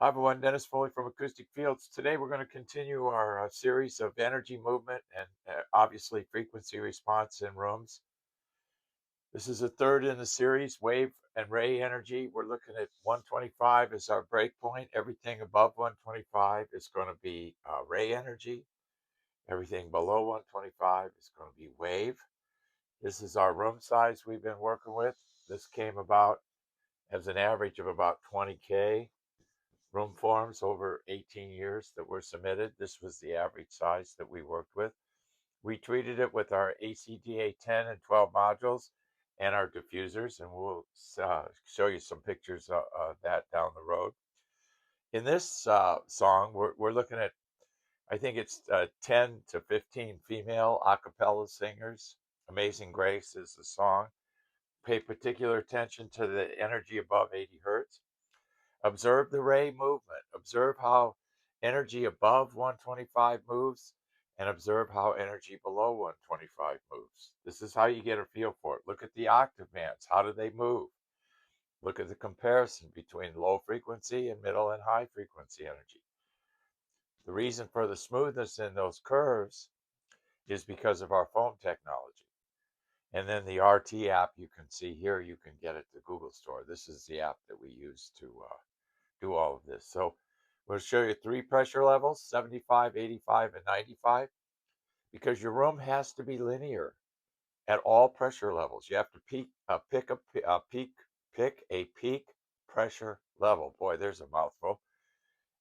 Hi everyone, Dennis Foley from Acoustic Fields. Today we're going to continue our series of energy movement and obviously frequency response in rooms. This is the third in the series, wave and ray energy. We're looking at 125 as our breakpoint. Everything above 125 is going to be ray energy. Everything below 125 is going to be wave. This is our room size we've been working with. This came about as an average of about 20K. Room forms over 18 years that were submitted. This was the average size that we worked with. We treated it with our ACDA 10 and 12 modules and our diffusers, and we'll show you some pictures of that down the road. In this song, we're looking at, I think it's 10 to 15 female a cappella singers. Amazing Grace is the song. Pay particular attention to the energy above 80 hertz. Observe the ray movement. Observe how energy above 125 moves and observe how energy below 125 moves. This is how you get a feel for it. Look at the octave bands. How do they move? Look at the comparison between low frequency and middle and high frequency energy. The reason for the smoothness in those curves is because of our foam technology. And then the RT app you can see here, you can get at the Google Store. This is the app that we use to do all of this. So we'll show you 3 pressure levels, 75, 85, and 95, because your room has to be linear at all pressure levels. You have to pick a peak pressure level. Boy, there's a mouthful.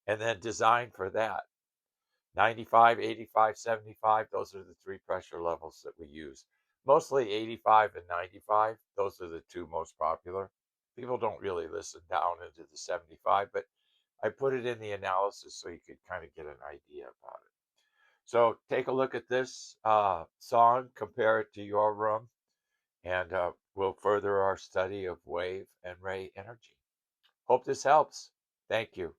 And then design for that. 95, 85, 75, those are the 3 pressure levels that we use. Mostly 85 and 95, those are the 2 most popular. People don't really listen down into the 75, but I put it in the analysis so you could kind of get an idea about it. So take a look at this song, compare it to your room, and we'll further our study of wave and ray energy. Hope this helps. Thank you.